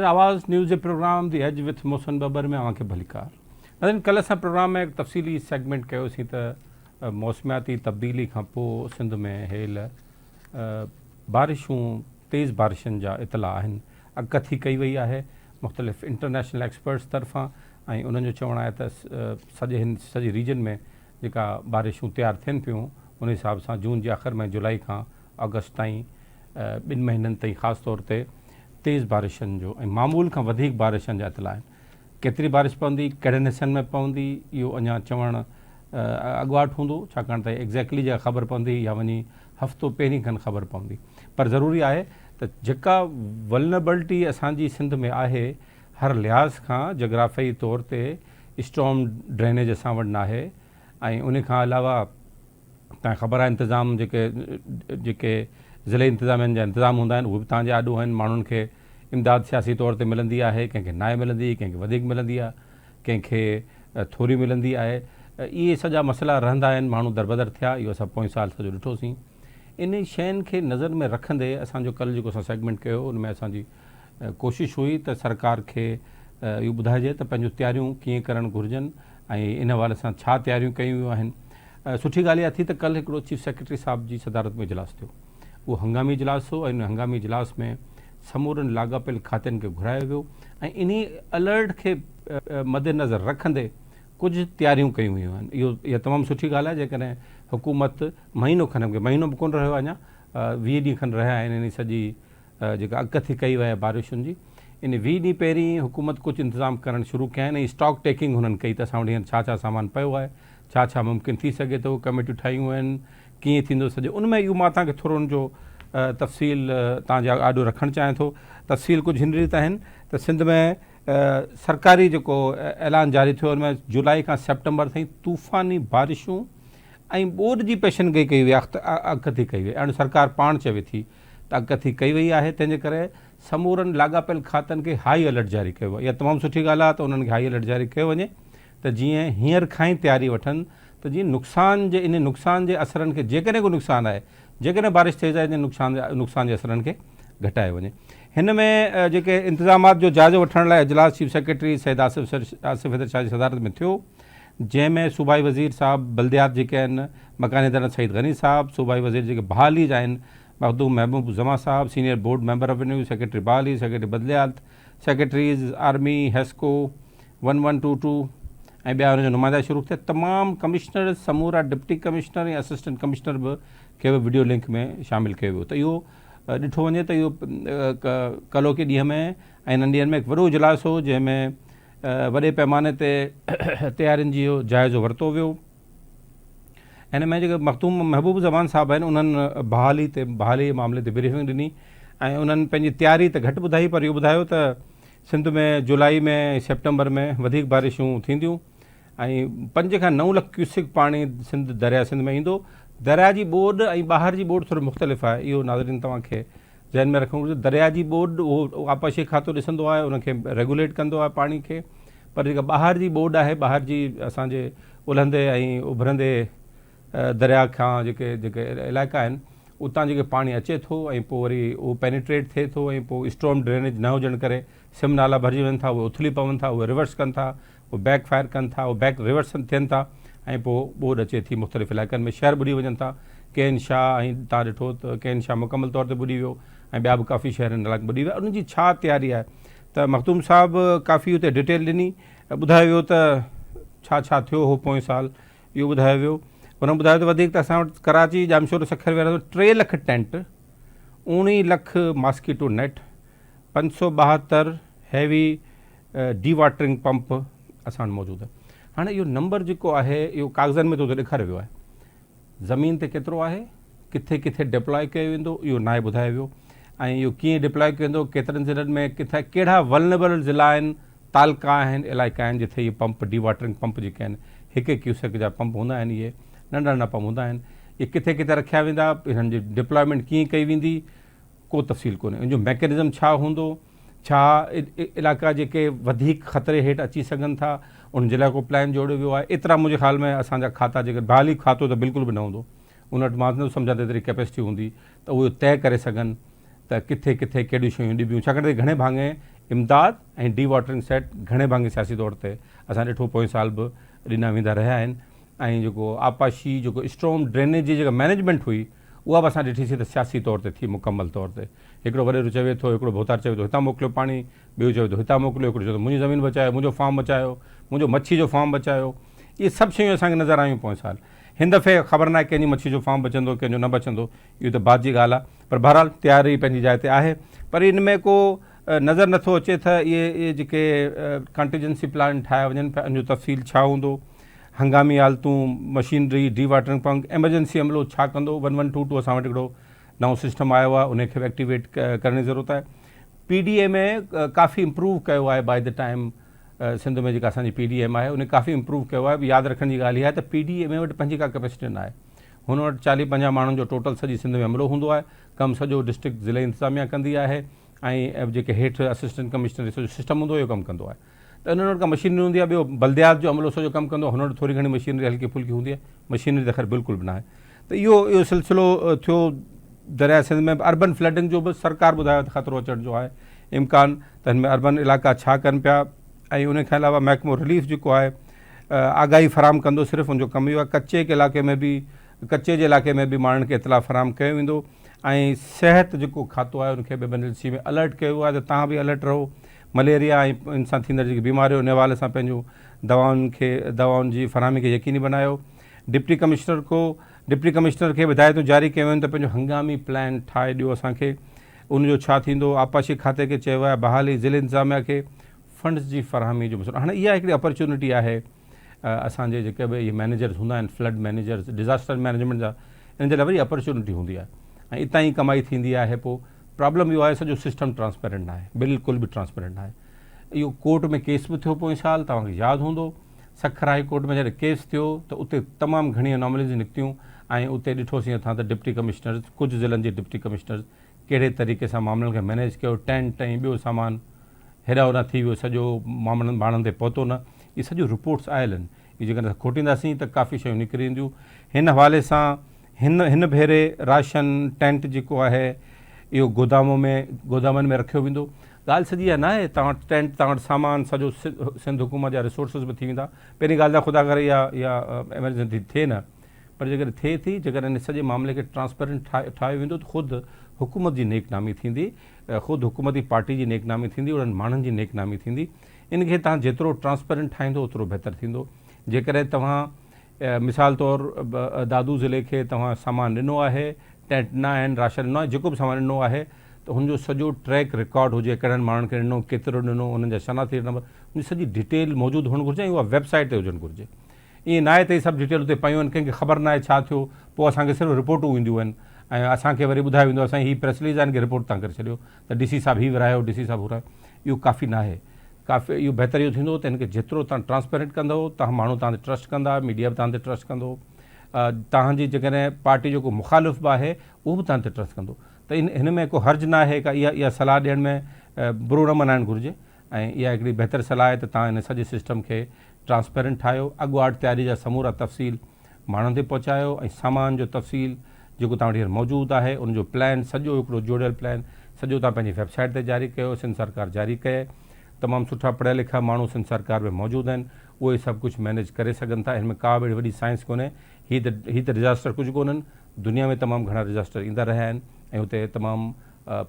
आवाज़ न्यूज़ के programme the edge with Mohsin Babar में अवांखे भलीकार। नाज़रीन, कल असां प्रोग्राम में एक तफ़सीली सेगमेंट कयोसीं त मौसमियाती तब्दीली खां पोइ सिंध में हेल बारिशूं तेज़ बारिशुनि जा इतला आहिनि। अगकथी कई वई आहे मुख़्तलिफ़ इंटरनेशनल एक्सपर्ट्स तरफ़ां ऐं उन्हनि जो चवणु आहे त सॼे रीजन में जेका बारिशूं तयारु थियनि पियूं उन हिसाब सां जून जे आख़िर में जुलाई खां अगस्त ताईं 2 महीननि ताईं ख़ासि तौर ते तेज़ बारिशुनि जो ऐं मामूल खां वधीक बारिशुनि जा इतला आहिनि। केतिरी बारिश पवंदी, कहिड़नि हिसनि में पवंदी, इहो अञा चवणु अॻुवाट हूंदो, छाकाणि त एग्ज़ैक्टली जेका ख़बर पवंदी या वञी हफ़्तो पहिरीं खनि ख़बर पवंदी। पर ज़रूरी आहे त जेका वल्नरेबिलिटी असांजी सिंध में आहे हर लिहाज़ खां जोग्राफ़ी तौर ते स्टॉर्म ड्रेनेज असां वटि न आहे ऐं उन खां अलावा तव्हांखे ख़बर आहे इंतिज़ाम जेके ज़िले इंतिज़ामिया जा इंतिज़ाम हूंदा आहिनि उहे बि तव्हांजे आॾो आहिनि। माण्हुनि खे इमदाद सियासी तौर ते मिलंदी आहे, कंहिंखे नाए मिलंदी, कंहिंखे वधीक मिलंदी आहे, कंहिंखे थोरी मिलंदी आहे। इहे सॼा मसइला रहंदा आहिनि, माण्हू दरबदर थिया। इहो असां पोएं साल सॼो ॾिठोसीं। इन शयुनि खे नज़र में रखंदे असांजो कल्ह जेको असां सेगमेंट कयो उन में असांजी कोशिशि हुई त सरकार खे इहो ॿुधाइजे त पंहिंजूं तयारियूं कीअं करणु घुरिजनि ऐं इन हवाले सां छा तयारियूं कयूं वियूं आहिनि। सुठी ॻाल्हि इहा थी त कल्ह हिकिड़ो चीफ सेक्रेटरी साहिब जी सदारत में इजलास थियो। उहो हंगामी इजलास हो ऐं उन हंगामी इजलास में समूरनि लाॻापियल खातनि खे घुरायो वियो ऐं इन अलर्ट खे मद्देनज़र रखंदे कुझु तयारियूं कयूं वियूं आहिनि। इहा तमामु सुठी ॻाल्हि आहे। जेकॾहिं हुकूमत महीनो खनि महीनो बि कोन रहियो आहे, अञा 20 ॾींहं खनि रहिया आहिनि इन सॼी जेका अगकथी कई वई आहे बारिशुनि जी। इन 20 ॾींहं पहिरीं हुकूमत कुझु इंतज़ाम करणु शुरू कया आहिनि ऐं स्टॉक टेकिंग हुननि कई त असां वटि हींअर छा छा सामान पियो आहे, छा छा मुमकिन थी सघे थो, कमेटियूं ठाहियूं आहिनि, कीअं थींदो सॼो। उनमें इहो मां तव्हांखे थोरो उनजो तफ़सील तव्हांजे आॾो रखणु चाहियां थो। तफ़सील कुझु हिन रीति आहिनि त सिंध में सरकारी जेको ऐलान जारी थियो उनमें जुलाई खां सेप्टेम्बर ताईं तूफ़ानी बारिशूं ऐं ॿोॾि जी पेशनगोई कई वई आहे, अगकथी कई वई आहे। सरकार पाण चवे थी त अगकथी कई वई आहे, तंहिंजे करे समूरनि लाॻापियल खातनि खे हाई अलर्ट जारी कयो आहे। इहा तमामु सुठी ॻाल्हि आहे त उन्हनि खे हाई अलर्ट जारी कयो वञे त जीअं हींअर खां ई तयारी वठनि त जीअं नुक़सान जे असरनि खे, जेकॾहिं को नुक़सानु आहे, जेकॾहिं बारिश थिए जाए नुक़सान जे असरनि खे घटाए वञे। हिन में जेके इंतिज़ामात जो जाइज़ो वठण लाइ इजलास चीफ सेक्रेटरी सैयद आसिफ हैदर शाह जी सदारत में थियो, जंहिंमें सूबाई वज़ीर साहब बल्दियात जेके आहिनि मकानी दरन सईद गनी साहब, सूबाई वज़ीर जेके बहाली जा आहिनि मखदूम महबूब ज़मा साहब, senior board member revenue, secretary बहाली, सेक्रेटरी बल्दियात, सेक्रेटरीज़ आर्मी, हेस्को 1122 ऐं ॿिया हुनजा नुमाइंदा शुरू थिया। तमामु कमिश्नर, समूरा डिप्टी कमिश्नर ऐं असिस्टेंट कमिश्नर बि खे बि वीडियो लिंक में शामिलु कयो वियो। त इहो ॾिठो वञे त इहो कलोके ॾींहं में ऐं इन्हनि ॾींहंनि में हिकु वॾो इजलास हो जंहिंमें वॾे पैमाने ते तयारियुनि जी इहो जाइज़ो वरितो वियो। हिन में जेके मखदूम महबूब ज़मान साहब आहिनि उन्हनि बहाली मामले ते ब्रीफिंग ॾिनी ऐं उन्हनि पंहिंजी तयारी त घटि ॿुधाई, पर इहो ॿुधायो त सिंध में जुलाई में सेप्टेम्बर में वधीक बारिशूं थींदियूं ऐं 5 खां 9 लख क्यूसिक पाणी दरिया सिंध में ईंदो। दरिया जी ॿोॾि ऐं ॿाहिरि जी ॿोॾि थोरो मुख़्तलिफ़ आहे, इहो नाज़रीन तव्हांखे ज़हन में रखणु घुरिजे। दरिया जी ॿोॾि उहो आपाशी खातो ॾिसंदो आहे, उनखे रेगुलेट कंदो आहे पाणी खे, पर जेका ॿाहिरि जी ॿोॾि आहे, ॿाहिरि जी असांजे उलहंदे ऐं उभरंदे दरिया खां जेके इलाइक़ा आहिनि उतां जेके पाणी अचे थो ऐं पोइ वरी उहो पेनिट्रेट थिए थो ऐं पोइ स्टॉर्म ड्रेनेज न हुजण करे सिम नाला भरिजी वञनि था, उहे उथली पवनि था, उहे रिवर्स कनि था, उहे बैक फायर कनि था, उहे बैक रिवर्स थियनि था ऐं पोइ ॿोॾि अचे थी मुख़्तलिफ़ इलाइक़नि में, शहर ॿुॾी वञनि था। केन शाह ऐं तव्हां ॾिठो त केन शाह मुकमल तौर ते ॿुॾी वियो ऐं ॿिया बि काफ़ी शहर इलाइक़ा ॿुॾी विया। उनजी छा तयारी आहे त मखदूम साहब काफ़ी हुते डिटेल ॾिनी, ॿुधायो वियो त छा छा थियो हो पोएं साल, इहो ॿुधायो वियो। हुन ॿुधायो त वधीक त असां वटि कराची, जामशोर, सखर वारा 3 lakh tent, 19 lakh mosquito net, 572 heavy dewatering pump असां वटि मौजूदु आहे। हाणे इहो नंबर जेको आहे इहो कागज़नि में तो ॾेखारियो वियो आहे, ज़मीन ते केतिरो आहे, किथे किथे डिप्लॉय कयो वेंदो इहो नाहे ॿुधायो वियो ऐं इहो कीअं डिप्लॉय कयो वेंदो, केतिरनि ज़िलनि में किथे कहिड़ा वल्नरेबल ज़िला आहिनि, तालका आहिनि, इलाइक़ा आहिनि जिथे इहे पंप डी वाटरिंग पंप जेके आहिनि 1 क्यूसेक जा पंप हूंदा आहिनि, इहे नंढा नंढा पंप हूंदा आहिनि, इहे किथे किथे रखिया वेंदा, हिननि जी डिप्लॉयमेंट कीअं कई वेंदी, को तफ़सील कोन्हे। इन जो मैकेनिज़म छा हूंदो, छा इलाइक़ा जेके वधीक ख़तरे हेठि अची सघनि था उन जे लाइ को प्लान जोड़ियो वियो आहे। एतिरा मुंहिंजे ख़्याल में असांजा खाता जेके बहाली खातो त बिल्कुलु बि न हूंदो, उन वटि मां न सम्झां त एतिरी कैपेसिटी हूंदी त उहे तइ करे सघनि त किथे किथे कहिड़ियूं शयूं ॾिबियूं, छाकाणि त घणे भाङे इमदाद ऐं डी वाटरिंग सेट घणे भाङे सियासी तौर ते असां ॾिठो पोएं साल बि ॾिना वेंदा रहिया आहिनि। ऐं जेको आपाशी जेको स्ट्रॉम ड्रेनेज जी जेका मैनेजमेंट हुई उहा बि असां ॾिठीसीं त सियासी तौर ते थी मुकमल तौर ते। हिकिड़ो वॾेरो चवे थो, हिकिड़ो भोतार चवे थो हितां मोकिलियो पाणी, ॿियो चवे थो हितां मोकिलियो, हिकिड़ो चवे थो मुंहिंजी ज़मीन बचायो, मुंहिंजो फार्म बचायो, मुंहिंजो मच्छी जो फार्म बचायो। इहे सभु शयूं असांखे नज़र आयूं पोएं साल। हिन दफ़े ख़बर न आहे कंहिंजी मच्छी जो फार्म बचंदो, कंहिंजो न बचंदो, इहो त बाद जी ॻाल्हि आहे। पर बहरहाल तयारी पंहिंजी जाइ ते आहे। पर इन में को नज़र नथो अचे त इहे जेके कंटीजेंसी प्लान ठाहिया वञनि पिया, इन जो तफ़सील छा हूंदो, हंगामी हालतूं, machinery, dewatering pump, emergency अमलो छा कंदो। 112 असां वटि हिकिड़ो नओं सिस्टम आयो आहे, उनखे बि एक्टिवेट करण जी ज़रूरत आहे। PDA में काफ़ी इम्प्रूव कयो आहे बाय द टाइम सिंध में जेका असांजी PDM आहे उन काफ़ी इम्प्रूव कयो आहे। यादि रखण जी ॻाल्हि इहा आहे त PDA में वटि पंहिंजी का कैपेसिटी न आहे। हुन वटि 40-50 माण्हुनि जो टोटल सॼी सिंध में अमलो हूंदो आहे। कमु सॼो डिस्ट्रिक्ट ज़िले इंतिज़ामिया कंदी आहे ऐं जेके हेठि असिस्टेंट कमिश्नर सॼो सिस्टम हूंदो इहो कमु कंदो आहे। त उन्हनि वटि का मशीनरी हूंदी आहे। ॿियो बल्दियात जो अमलो सॼो कमु कंदो आहे, हुन वटि थोरी घणी मशीनरी हल्की फुल्की हूंदी आहे, मशीनरी त ख़ैर बिल्कुलु बि न आहे। त इहो सिलसिलो थियो। दरिया सिंध में अर्बन फ्लडिंग जो बि सरकार ॿुधायो त ख़तरो अचण जो आहे इम्कान, त हिन में अर्बन इलाइक़ा छा कनि पिया। ऐं उनखे अलावा महकमो रिलीफ जेको आहे आगाही फराम कंदो, सिर्फ़ु उनजो कमु इहो आहे। कचे जे इलाइक़े में बि माण्हुनि खे इतला फराम कयो वेंदो। ऐं सिहत जेको खातो आहे उनखे बि एमरजेंसी में अलर्ट कयो आहे त तव्हां बि अलर्ट रहो। मलेरिया ऐं इन सां थींदड़ जेकी बीमारियूं उन हवाले सां पंहिंजो दवाउनि जी फराहमी खे यकीनी बनायो। डिप्टी कमिश्नर खे हिदायतूं जारी कयूं आहिनि त पंहिंजो हंगामी प्लान ठाहे ॾियो असांखे, उनजो छा थींदो। आपाशी खाते खे चयो आहे बहाली ज़िले इंतिज़ामिया खे फंड्स जी फराहमी जो मसइलो। हाणे इहा हिकिड़ी अपॉर्चुनिटी आहे असांजे जेके बि इहे मैनेजर्स हूंदा आहिनि, फ्लड मैनेजर्स, डिज़ास्टर मैनेजमेंट जा, इन जे लाइ वरी अपॉर्चुनिटी हूंदी आहे ऐं इतां ई कमाई थींदी आहे। पोइ प्रॉब्लम इहो आहे सॼो सिस्टम ट्रांसपेरेंट न आहे, बिल्कुलु बि ट्रांसपेरेंट न आहे। इहो कोर्ट में केस बि थियो पोएं साल, तव्हांखे यादि हूंदो। सखर हाई कोर्ट में जॾहिं केस थियो त उते तमामु घणी एनॉमलीज़ निकितियूं ऐं उते ॾिठोसीं असां त डिप्टी कमिश्नर्स, कुझु ज़िलनि जे डिप्टी कमिश्नर्स कहिड़े तरीक़े सां मामलनि खे मैनेज कयो। टेंट ऐं ॿियो सामान हेॾा होॾा थी वियो, सॼो मामलनि बाणनि ते पहुतो न। इहे सॼियूं रिपोर्ट्स आयल आहिनि। इहे जेकॾहिं खोटींदासीं त काफ़ी शयूं निकिरी ईंदियूं। हिन हवाले सां हिन भेरे राशन टेंट जेको आहे इहो गोदामनि में रखियो वेंदो। ॻाल्हि सॼी इहा न आहे तव्हां वटि टेंट, तव्हां वटि सामान, सॼो सिंध हुकूमत जा रिसोर्सिस बि थी वेंदा। पहिरीं ॻाल्हि त ख़ुदा करे इहा एमरजेंसी थिए न, पर जेकॾहिं थिए थी, जेकॾहिं इन सॼे मामले खे ट्रांसपेरेंट ठाहियो वेंदो त ख़ुदि हुकूमत जी नेकनामी थींदी, ख़ुदि हुकूमती पार्टी जी नेकनामी थींदी, उन्हनि माण्हुनि जी नेकनामी थींदी। इनखे तव्हां जेतिरो ट्रांसपेरेंट ठाहींदो ओतिरो बहितरु थींदो। जेकॾहिं तव्हां मिसाल तौरु दादू ज़िले खे तव्हां सामान ॾिनो आहे, टेंट न आहिनि, राशन ॾिनो आहे, जेको बि सामान ॾिनो आहे त हुनजो सॼो ट्रैक रिकॉर्ड हुजे, कहिड़नि माण्हुनि खे ॾिनो, केतिरो ॾिनो, उन्हनि जा शनाख़ती नंबर, उनजी सॼी डिटेल मौजूदु हुअणु घुरिजे ऐं उहा वेबसाइट ते हुजणु घुरिजे। ईअं न आहे त इहे सभु डिटेल उते पयूं आहिनि, कंहिंखे ख़बर न आहे छा थियो, पोइ असांखे सिर्फ़ु रिपोर्टूं ईंदियूं आहिनि ऐं असांखे वरी ॿुधायो वेंदो असांजी हीअ प्रेस रिलीज़ आहे, इनखे रिपोर्ट तव्हां करे छॾियो त DC साहिबु हीअ विरायो, DC साहिबु विरायो। इहो काफ़ी न आहे। काफ़ी इहो बहितर इहो थींदो त हिनखे जेतिरो तव्हां ट्रांसपेरेंट कंदो, तव्हां माण्हू तव्हां ते ट्रस्ट कंदा, मीडिया बि तव्हां ते ट्रस्ट कंदो, तव्हांजी जेकॾहिं पार्टी जो को मुखालिफ़ बि आहे उहो बि तव्हां ते ट्रस्ट कंदो। त हिन में को हर्ज न आहे का इहा सलाह ॾियण में बुरो न मल्हाइणु घुरिजे ऐं इहा हिकिड़ी बहितर सलाह आहे त तव्हां हिन सॼे सिस्टम खे ट्रांसपेरेंट ठाहियो। अॻुवाट तयारी जा समूरा तफ़सील माण्हुनि ते पहुचायो ऐं सामान जो तफ़सील जेको तव्हां वटि मौजूदु आहे उनजो प्लान, सॼो हिकिड़ो जोड़ियल प्लान सॼो तव्हां पंहिंजी वेबसाइट ते जारी कयो। सिंध सरकार जारी कए, तमामु सुठा पढ़ियल लिखिया माण्हू सिंध सरकार में मौजूदु आहिनि, उहे सभु कुझु मैनेज करे सघनि था। हिन में का बि वॾी साइंस कोन्हे। हीअ त डिज़ास्टर कुझु कोन्हनि, दुनिया में तमामु घणा डिज़ास्टर ईंदा रहिया आहिनि ऐं उते तमामु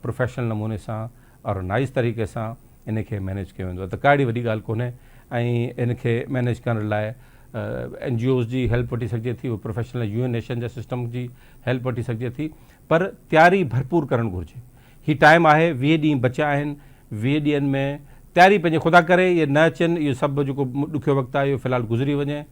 प्रोफेशनल नमूने सां ऑर्गनाइज़ तरीक़े सां इनखे मैनेज कयो वेंदो आहे। त का अहिड़ी वॾी ॻाल्हि कोन्हे ऐं इनखे मैनेज करण लाइ NGOs जी हेल्प वठी सघिजे थी, उहो प्रोफेशनल UN नेशन जा सिस्टम जी हेल्प वठी सघिजे थी, पर तयारी भरपूर करणु घुरिजे। हीअ टाइम आहे, 20 ॾींहं बचिया आहिनि, 20 ॾींहंनि में तयारी पंहिंजे ख़ुदा करे इहे न अचनि, इहो सभु जेको ॾुखियो वक़्तु आहे इहो फ़िलहालु गुज़री वञे,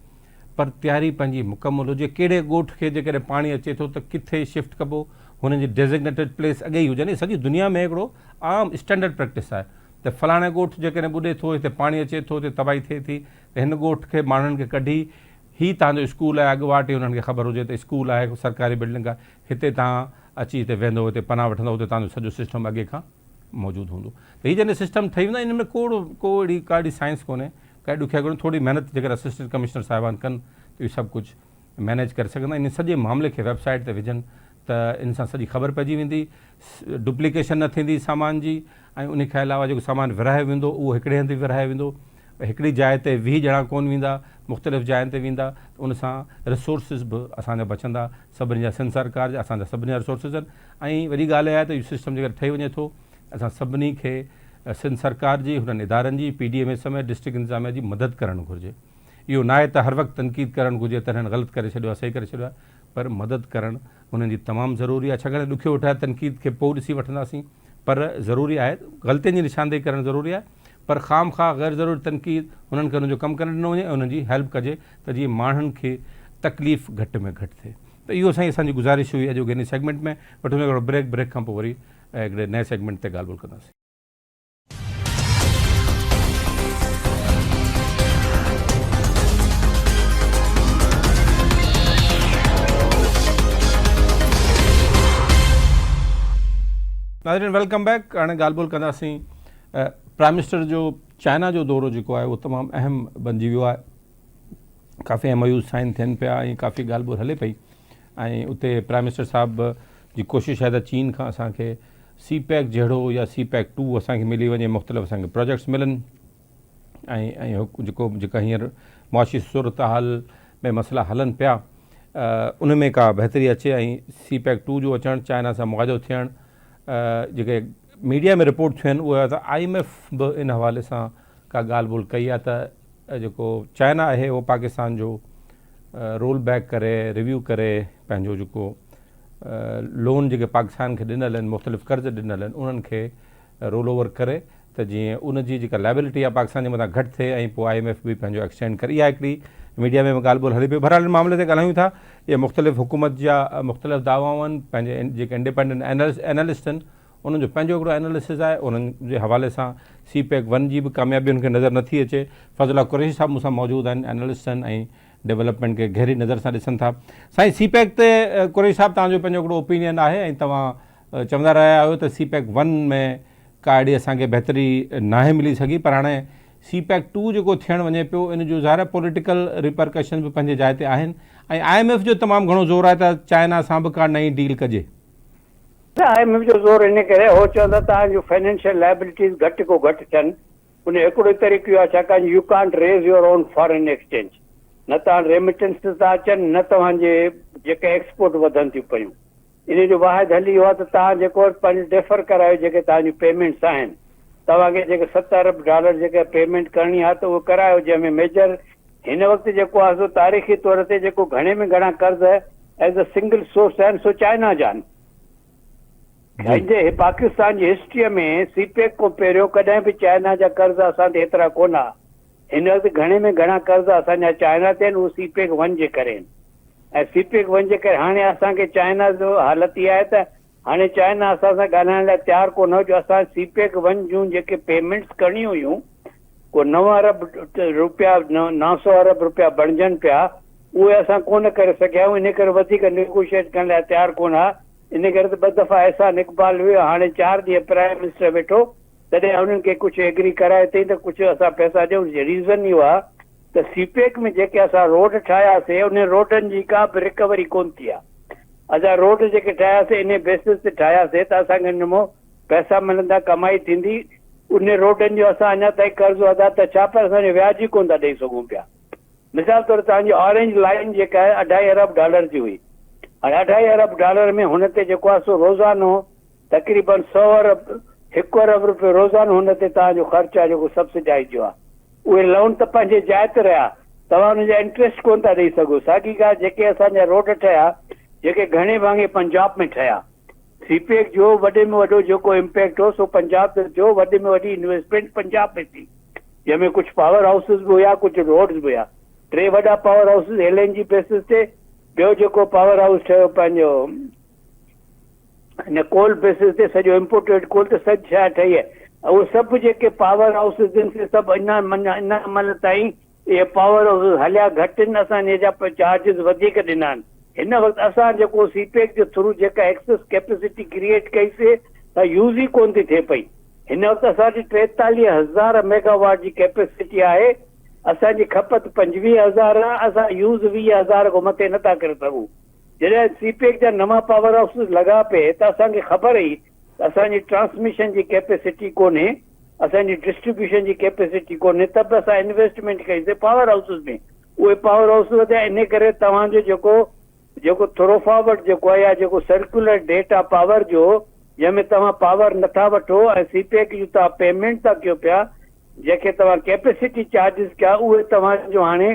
पर तयारी पंहिंजी मुकमल हुजे। कहिड़े ॻोठ खे जेकॾहिं पाणी अचे थो त किथे शिफ्ट कबो, हुननि जी डेज़िग्नेटेड प्लेस अॻे ई हुजे। सॼी दुनिया में हिकिड़ो आम स्टैंडर्ड प्रैक्टिस आहे त फलाणे ॻोठ जेकॾहिं ॿुॾे थो, हिते पाणी अचे थो, हिते तबाही थिए थी, त हिन ॻोठ खे माण्हुनि खे कढी, हीअ तव्हांजो स्कूल आहे, अॻुवाट ई हुननि खे ख़बर हुजे त स्कूल आहे, सरकारी बिल्डिंग आहे, हिते तव्हां अची हिते वेंदो, हिते पनाह वठंदो, हुते तव्हांजो सॼो सिस्टम अॻे खां मौजूदु हूंदो। त हीअ जॾहिं सिस्टम ठही वेंदा, हिन में को अहिड़ी साइंस कोन्हे, काई ॾुखिया कोन्हे। थोरी महिनत जेकर असिस्टेंट कमिश्नर साहिबान कनि त इहो सभु कुझु मैनेज करे सघंदा। इन सॼे मामले खे वेबसाइट ते विझनि त इन सां सॼी ख़बर पइजी वेंदी, डुप्लीकेशन न थींदी सामान जी, ऐं उन खां अलावा जेको सामान विरहायो वेंदो उहो हिकिड़े हंधि विरहायो वेंदो, हिकिड़ी जाइ ते 20 ॼणा कोन वेंदा, मुख़्तलिफ़ जायुनि ते वेंदा, उन सां रिसोर्सिस बि असांजा बचंदा, सभिनी जा सिंध सरकार जा असांजा सभिनी जा रिसोर्सिस आहिनि। ऐं वॾी ॻाल्हि आहे त इहो सिस्टम जेकर ठही वञे थो, असां सभिनी खे सिंध सरकार जी, हुननि इदारनि जी, PDMS में डिस्ट्रिक्ट इंतज़ामिया जी मदद करणु घुरिजे। इहो न आहे त हर वक़्तु तनक़ीद करणु घुरिजे त हिननि ग़लति करे छॾियो आहे, सही करे छॾियो आहे, पर मदद करणु हुननि जी तमामु ज़रूरी आहे। छाकाणि ॾुखियो वेठा तनक़ीद खे पोइ ॾिसी वठंदासीं, पर ज़रूरी आहे, ग़लतियुनि जी निशानदेही करणु ज़रूरी आहे, पर ख़ाम ख़ा ग़ैर ज़रूरी तनक़ीद हुननि खे हुनजो कमु करणु ॾिनो वञे ऐं हुननि जी हेल्प कजे त जीअं माण्हुनि खे तकलीफ़ घटि में घटि थिए। त इहो असांजी गुज़ारिश हुई अॼु हिन सेगमेंट में। वठूं हिकिड़ो ब्रेक खां पोइ वरी हिकिड़े नए सेगमेंट ते ॻाल्हि ॿोल कंदासीं। नाज़रीन वेलकम बैक। हाणे ॻाल्हि ॿोल कंदासीं प्राइम मिनिस्टर जो चाइना जो दौरो जेको आहे उहो तमामु अहम बणिजी वियो आहे। काफ़ी MOU साइन थियनि पिया ऐं काफ़ी ॻाल्हि ॿोल हले पई, ऐं उते प्राइम मिनिस्टर साहिब जी कोशिशि आहे त चीन खां असांखे CPEC जहिड़ो या CPEC 2 असांखे मिली वञे, मुख़्तलिफ़ असांखे प्रोजेक्ट्स मिलनि, ऐं जेका हींअर मुआशी सूरत हाल में मसइला हलनि पिया उन में का बहितरी अचे, ऐं CPEC 2 जो अचणु, चाइना सां मुआवज़ो थियणु, जेके मीडिया में रिपोर्ट थियनि उहे त IMF बि इन हवाले सां का ॻाल्हि ॿोल कई आहे त जेको चाइना आहे उहो पाकिस्तान जो रोल बैक करे, रिव्यू करे, पंहिंजो जेको लोन जेके पाकिस्तान खे ॾिनल आहिनि, मुख़्तलिफ़ कर्ज़ ॾिनल आहिनि, उन्हनि खे रोल ओवर करे त जीअं उनजी जेका लाइबिलिटी आहे पाकिस्तान जे मथां घटि थिए, ऐं पोइ IMF बि पंहिंजो एक्सटेंड करे। इहा हिकिड़ी मीडिया में ॻाल्हि ॿोल हले पई। बहरहाल मामले ते ॻाल्हायूं था, इहे मुख़्तलिफ़ हुकूमत जा मुख़्तलिफ़ दावाऊं आहिनि, पंहिंजे जेके इंडिपेंडेंट एनालिस्ट आहिनि उन्हनि जो पंहिंजो हिकिड़ो एनालिसिस आहे, उन्हनि जे हवाले सां CPEC 1 जी बि कामयाबी उनखे नज़र नथी अचे। फज़ला कुरैशी साहिब मूंसां मौजूदु आहिनि, एनालिस्ट आहिनि ऐं डेवलपमेंट खे गहरी नज़र सां ॾिसनि था। साईं CPEC ते कुरैशी साहिब तव्हांजो पंहिंजो हिकिड़ो ओपिनियन आहे, ऐं तव्हां चवंदा रहिया आहियो त CPEC 1 में का अहिड़ी असांखे बहितरी नाहे मिली सघी, पर हाणे CPEC 2 जेको थियणु वञे पियो इन जो ज़ाहिर पॉलिटिकल रिपरकशन बि पंहिंजे जाइ ते आहिनि, ऐं IMF जो तमामु घणो ज़ोर आहे त चाइना सां बि का नई डील कजे। IMF जो ज़ोर इन करे हो चवंदा तव्हांजो फाइनेंशियल लाइबिलिटीज़ घटि को घटि थियनि। उन हिकिड़ो तरीक़ो आहे, छाकाणि you can't raise your own foreign exchange, न तव्हां रेमिटेंस था अचनि, न तव्हांजे जेके एक्सपोर्ट वधनि थियूं पियूं। इन जो वाहिद हल इहो आहे त तव्हां जेको पंहिंजो डेफर करायो, जेके तव्हांजूं पेमेंट्स आहिनि, तव्हांखे जेके $7 अरब जेके पेमेंट करणी आहे त उहो करायो, जंहिंमें मेजर हिन वक़्तु जेको आहे सो तारीख़ी तौर ते जेको घणे में घणा कर्ज़ एज़ अ सिंगल सोर्स आहिनि सो चाइना जा आहिनि। पंहिंजे पाकिस्तान जी हिस्ट्रीअ में CPEC खां पहिरियों कॾहिं बि चाइना जा कर्ज़ असां ते एतिरा कोन हुआ। हिन वक़्तु घणे में घणा कर्ज़ असांजा चाइना ते आहिनि, उहो CPEC 1 जे करे आहिनि। ऐं CPEC 1 जे करे हाणे असांखे चाइना जो हालत इहा आहे त हाणे चाइना असां सां ॻाल्हाइण लाइ तयारु कोन हो, जो असां CPEC 1 जूं जेके पेमेंट्स करणी हुयूं, को 9 अरब रुपया 900 अरब रुपया बणिजनि पिया, उहे असां कोन करे सघिया आहियूं। इन करे वधीक नेगोशिएट करण लाइ तयारु कोन हुआ। इन करे त 2 दफ़ा एहसान इक़बाल हुयो, हाणे 4 ॾींहं प्राइम मिनिस्टर वेठो, तॾहिं हुननि खे कुझु एग्री कराए अथई त कुझु असां पैसा ॾियूं। रीज़न इहो आहे त CPEC में जेके असां रोड ठाहियासीं उन रोडनि जी का बि रिकवरी कोन थी आहे। असां रोड जेके ठाहियासीं इन बेसिस ते ठाहियासीं त असांखे हिन पैसा मिलंदा, कमाई थींदी। उन रोडनि जो असां अञा ताईं कर्ज़ु अदा त छा पर असांजो व्याज ई कोन था ॾेई सघूं पिया। मिसाल तौरु तव्हांजी ऑरेंज लाइन जेका आहे $2.5 अरब जी हुई, हाणे $2.5 अरब में हुन ते जेको आहे सो रोज़ानो तक़रीबन 100 अरब 1 अरब रुपयो रोज़ानो हुन ते तव्हांजो ख़र्चु आहे जेको सब्सिडाइज़ जो आहे। उहे लोन त पंहिंजे जाइ ते रहिया, तव्हां हुनजा इंट्रस्ट कोन था ॾेई सघो। साॻी ॻाल्हि जेके असांजा रोड ठहिया, जेके घणे भाङे पंजाब में ठहिया, CPEC जो वॾे में वॾो जेको इम्पैक्ट हो सो पंजाब जो वॾे में वॾी इन्वेस्टमेंट पंजाब में थी, जंहिंमें कुझु पावर हाउसिस बि हुया, कुझु रोड्स बि हुया। 3 वॾा पावर हाउसिस LNG बेसिस ते, ॿियो जेको पावर हाउस ठहियो पंहिंजो हिन कोल बेसिस ते, सॼो इम्पोर्टेड कोल त सभु शइ ठही आहे। उहे सभु जेके पावर हाउसिस आहिनि सभु अञा महिल ताईं इहे पावर हाउसिस हलिया घटि आहिनि, असां इन जा चार्जिस वधीक ॾिना आहिनि। हिन वक़्तु असां जेको CPEC जे थ्रू जेका एक्सेस कैपेसिटी क्रिएट कईसीं त यूज़ ई कोन थी थिए पई। हिन वक़्तु असांजी 43,000 मेगावाट जी कैपेसिटी आहे, असांजी खपत 25,000 आहे, असां यूज़ 20,000 खां मथे नथा करे सघूं। जॾहिं सीपेक जा नवां पावर हाउसिस लॻा पे त असांखे ख़बर हुई त असांजी ट्रांसमिशन जी कैपेसिटी कोन्हे, असांजी डिस्ट्रीब्यूशन जी कैपेसिटी कोन्हे, त बि असां इन्वेस्टमेंट कईसीं पावर हाउसिस में। उहे पावर हाउस वधिया, इन करे तव्हांजो जेको थ्रो फॉरवर्ड जेको आहे या जेको सर्कुलर डेटा पावर जो, जंहिंमें तव्हां पावर नथा वठो ऐं सीपेक जूं तव्हां पेमेंट था कयो पिया, जेके तव्हां कैपेसिटी चार्जिस कया, उहे तव्हांजो हाणे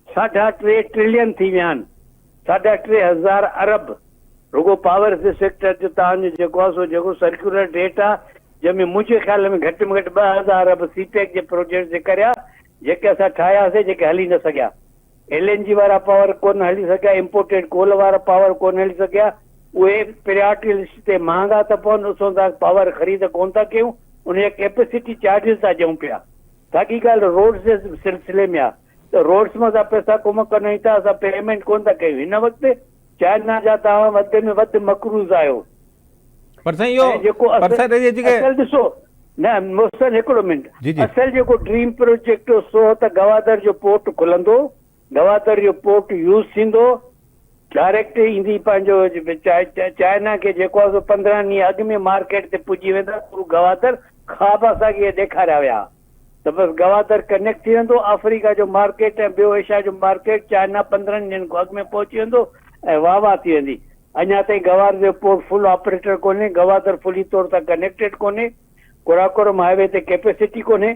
3.5 ट्रिलियन थी विया आहिनि, 3.5 अरब रुगो पावर सेक्टर जो तव्हांजो जेको आहे सो जेको सर्कुलर डेटा, जंहिंमें मुंहिंजे ख्याल में घटि में घटि 2,000 अरब सीपेक जे प्रोजेक्ट जे करिया, जेके असां ठाहियासीं, जेके हली न सघिया। LNG वारा पावर कोन हली सघिया, इम्पोर्टेड कोल वारा पावर कोन हली सघिया, उहे प्रायोरिटी लिस्ट ते महांगा था पवनि, ॾिसो था पावर ख़रीद कोन था कयूं, उनजा कैपेसिटी चार्जिस था ॾियूं पिया। साॻी ॻाल्हि रोड्स जे सिलसिले में आहे, त रोड्स मां असां पैसा कोन कयूं था, असां पेमेंट कोन था कयूं। हिन वक़्तु चाइना जा तव्हां वधि में वधि मकरूज़ आहियो। पर साईं इहो जेको असल ॾिसो न मोहसिन, हिकिड़ो मिंट, असल जेको ड्रीम प्रोजेक्ट हो सो त गवादर जो पोर्ट खुलंदो, गवादर जो पोर्ट यूज़ थींदो, डायरेक्ट ईंदी पंहिंजो चाइना खे जेको आहे 15 ॾींहं अॻु में मार्केट ते पुॼी वेंदा। पूरो गवादर ख़्वाब असांखे ॾेखारिया विया त बसि गवादर कनेक्ट थी वेंदो, अफ्रीका जो मार्केट ऐं ॿियो एशिया जो मार्केट, चाइना 15 ॾींहंनि खां अॻु में पहुची वेंदो ऐं वाह वाह थी वेंदी। अञा ताईं गवादर जो पोर्ट फुल ऑपरेटर कोन्हे, गवादर फुली तौर ते कनेक्टेड कोन्हे, कोराकोरम हाईवे ते कैपेसिटी कोन्हे।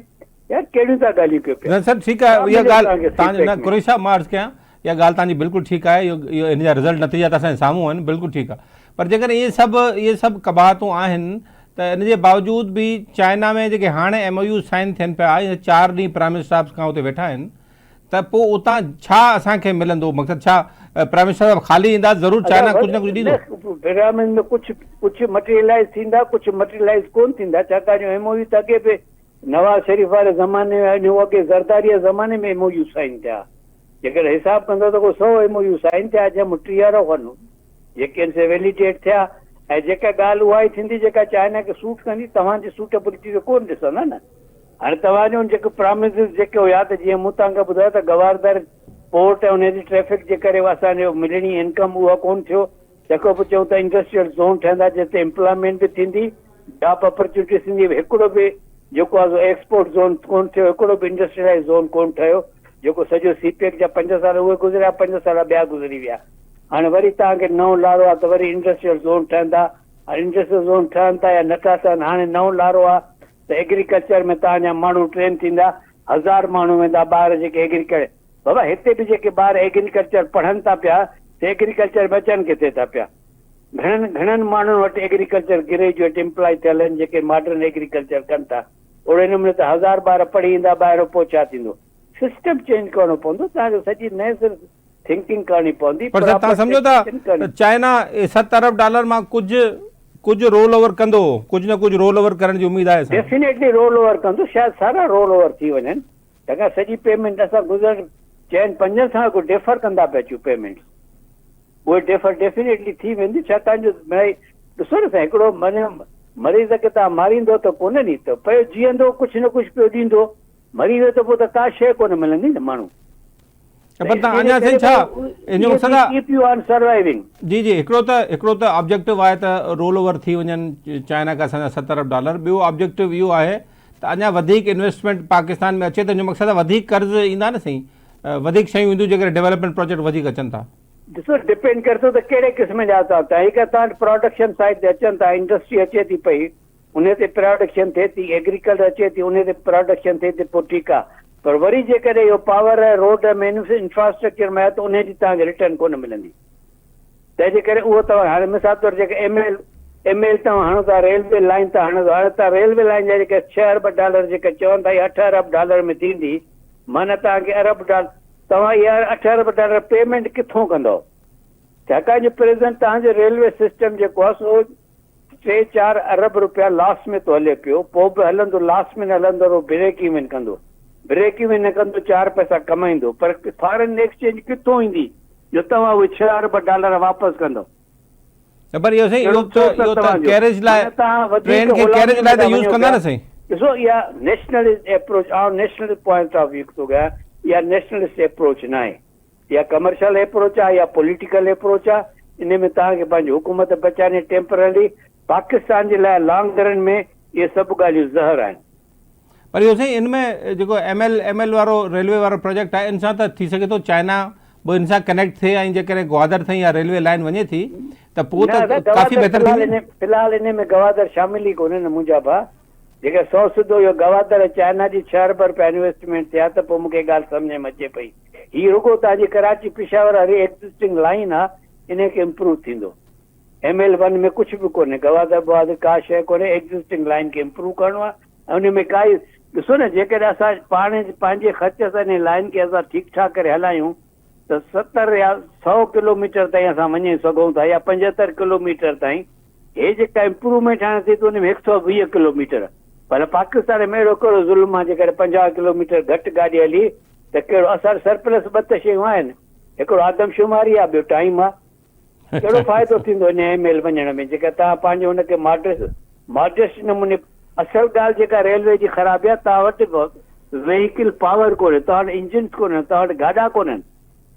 यार कहिड़ियूं था ॻाल्हियूं कयो पिया। सर ठीकु आहे, इहा ॻाल्हि तव्हांजी न कुरेश साहब मां अर्ज़ु कयां, इहा ॻाल्हि तव्हांजी बिल्कुलु ठीकु आहे, इहो इन जा रिज़ल्ट नतीजा त असांजे साम्हूं आहिनि, बिल्कुलु ठीकु आहे। पर जेकर इहे सभु कबातूं आहिनि त इन जे बावजूद बि चाइना में जेके हाणे MOU साइन थियनि पिया, 4 ॾींहं प्राइम मिनिस्टर साहिब खां उते वेठा आहिनि, त पोइ उतां छा असांखे मिलंदो? मक़सदु छा प्राइम मिनिस्टर साहिब ख़ाली ईंदा? ज़रूरु चाइना कुझु न कुझु ॾींदो। पिरामिड में कुझु मटीरियलाइज़ थींदा, कुझु मटीरियलाइज़ कोन थींदा, छाकाणि MOU त अॻे बि नवाज़ शरीफ़ वारे ज़माने में, अॻे ज़रदारी ज़माने में MOU साइन थिया। जेकर हिसाब कंदो त को 100 MOU साइन थिया, जंहिंमें 30 खनि जेके से वैलिडेट थिया। ऐं जेका ॻाल्हि उहा ई थींदी जेका चाइना खे सूट कंदी, तव्हांजी सूटेबिलिटी जो कोन ॾिसंदा न। हाणे तव्हांजो जेको प्रामिसिस जेके हुया, त जीअं मूं तव्हांखे ॿुधायो त गवादर पोर्ट ऐं हुनजी ट्रैफिक जे करे असांजो मिलणी इनकम उहा कोन थियो। जेको बि चऊं त इंडस्ट्रियल ज़ोन ठहंदा, जिते एम्प्लॉयमेंट बि थींदी, जॉब अपॉर्चुनिटीज़ थींदी। हिकिड़ो बि जेको आहे एक्सपोर्ट ज़ोन कोन थियो, हिकिड़ो बि इंडस्ट्रियलाइज़ ज़ोन कोन ठहियो। जेको सॼो सीपेक जा 5 साल उहे गुज़रिया, 5 साल ॿिया गुज़री विया। हाणे वरी तव्हांखे नओं लारो आहे त वरी इंडस्ट्रियल ज़ोन ठहंदा। हाणे इंडस्ट्रियल ज़ोन ठहनि था या नथा ठहनि, हाणे नओं लारो आहे त एग्रीकल्चर में तव्हांजा माण्हू ट्रेन थींदा, 1000 माण्हू वेंदा ॿार जेके एग्रीकल्चर। बाबा हिते बि जेके ॿार एग्रीकल्चर पढ़नि था पिया, त एग्रीकल्चर में अचनि किथे था पिया? घणनि माण्हुनि वटि एग्रीकल्चर ग्रेजुएट एम्प्लॉय थियल आहिनि जेके मॉडर्न एग्रीकल्चर कनि था। ओड़े नमूने त 1000 ॿार पढ़ी ईंदा ॿाहिरि, पोइ छा थींदो? सिस्टम चेंज करणो पवंदो, तव्हांखे सॼी नए सिर थिंकिंग करणी पवंदी। पर तव्हां सम्झो था त चाइना $7 अरब मां कुझु रोल ओवर कंदो, कुझु न कुझु रोल ओवर करण जी उमेद आहे? डेफिनेटली रोल ओवर कंदो, शायदि सारा रोल ओवर थी वञनि। चङा सॼी पेमेंट असां चइनि 5 साल को डेफर कंदा पिया अचूं पेमेंट, उहे डेफर डेफिनेटली थी वेंदी। छाकाणि जो भई ॾिसो न, हिकिड़ो मरीज़ खे तव्हां मारींदो त कोन नी, त पियो जीअंदो, कुझु न कुझु पियो ॾींदो। मरी वियो त पोइ त का शइ कोन मिलंदी न माण्हू। जी जी, हिकिड़ो त ऑब्जेक्टिव आहे त रोल ओवर थी वञनि चाइना खां असांजा $7 अरब। ॿियो ऑब्जेक्टिव इहो आहे त अञा वधीक इन्वेस्टमेंट पाकिस्तान में अचे, त जो मक़सदु आहे वधीक कर्ज़ ईंदा न साईं, वधीक शयूं ईंदियूं जेकर डेवलपमेंट प्रोजेक्ट वधीक अचनि था। ॾिसो डिपेंड करे थो त कहिड़े क़िस्म जा था। हिकु तव्हां प्रोडक्शन साइड ते अचनि था, इंडस्ट्री अचे थी पई, उन ते प्रोडक्शन थिए थी, एग्रीकल्चर अचे थी, उन ते प्रोडक्शन थिए थी, पोइ ठीकु आहे। पर वरी जेकॾहिं इहो पावर ऐं रोड ऐं इंफ्रास्ट्रक्चर में आहे त उनजी तव्हांखे रिटर्न कोन मिलंदी। तंहिंजे करे उहो तव्हां हाणे मिसाल तौर जेके ML तव्हां हणो था, रेलवे लाइन था हणो था, हाणे तव्हां रेलवे लाइन जा जेके $6 अरब जेके चवनि था, इहा $8 अरब में थींदी, माना तव्हांखे $1 तव्हां इहा $8 अरब पेमेंट किथां कंदव? छाकाणि जो प्रेज़ेंट तव्हांजो रेलवे सिस्टम जेको आहे सो $3-4 अरब लास्ट में थो हले पियो, पोइ बि हलंदो, लास्ट में न हलंदो, ब्रेक इवन कंदो, ब्रेक इवन न कंदो, 4 पैसा कमाईंदो। पर फॉरेन एक्सचेंज किथां ईंदी जो तव्हां उहे $6 अरब वापसि कंदव? पर इहो सही, इहो त कैरेज लाइ, ट्रेन खे कैरेज लाइ त यूज़ कंदा न साईं। ॾिसो इहा nationalist approach, national point of view थो कयां, इहा नेशनलिस्ट अप्रोच न आहे, इहा कमर्शियल अप्रोच आहे, या पॉलिटिकल अप्रोच आहे, इन में तव्हांखे पंहिंजी हुकूमत बचाइणी टेम्पररी, पाकिस्तान जे लाइ लॉन्ग रन में इहे सभु ॻाल्हियूं ज़हर आहिनि। पर इहो साईं इनमें जेको ML वारो रेलवे वारो प्रोजेक्ट आहे, इन सां त थी सघे थो चाइना बि इन सां कनेक्ट थिए ऐं जेकॾहिं ग्वादर ताईं या रेलवे लाइन वञे थी त पोइ त काफ़ी बहितर थींदी। फ़िलहाल इन में गवादर शामिल ई कोन्हे न मुंहिंजा भाउ। जेके 100 सिधो इहो गवादर ऐं चाइना जी 6 अरब रुपया इन्वेस्टमेंट थिया त पोइ मूंखे ॻाल्हि सम्झ में अचे पई। हीअ रुगो तव्हांजी कराची पिशावर वारी एक्ज़िस्टिंग लाइन आहे, इन खे इम्प्रूव थींदो। ML1 में कुझु बि कोन्हे, गवादर बवादर का शइ कोन्हे, एक्ज़िस्टिंग लाइन खे इम्प्रूव करिणो आहे ऐं उन में काई ॾिसो न, जेकॾहिं असां पाण पंहिंजे ख़र्च सां इन लाइन खे असां ठीकु ठाक करे हलायूं त 70 या 100 किलोमीटर ताईं असां वञी सघूं था, या 75 किलोमीटर ताईं। हे जेका इम्प्रूवमेंट हाणे थिए थो उन में 120 किलोमीटर। पर पाकिस्तान में अहिड़ो कहिड़ो ज़ुल्म आहे, जेकॾहिं 50 किलोमीटर घटि गाॾी हली त कहिड़ो असां सरप्लस 2 शयूं आहिनि, हिकिड़ो आदमशुमारी आहे, ॿियो टाइम आहे। कहिड़ो फ़ाइदो थींदो इन ML वञण में, जेका तव्हां पंहिंजो हुनखे मॉडरेस्ट नमूने। असल ॻाल्हि जेका रेलवे जी ख़राबी आहे, तव्हां वटि वेहिकल पावर कोन्हे, तव्हां वटि इंजिन्स कोन्हनि, तव्हां वटि गाॾा कोन्हनि।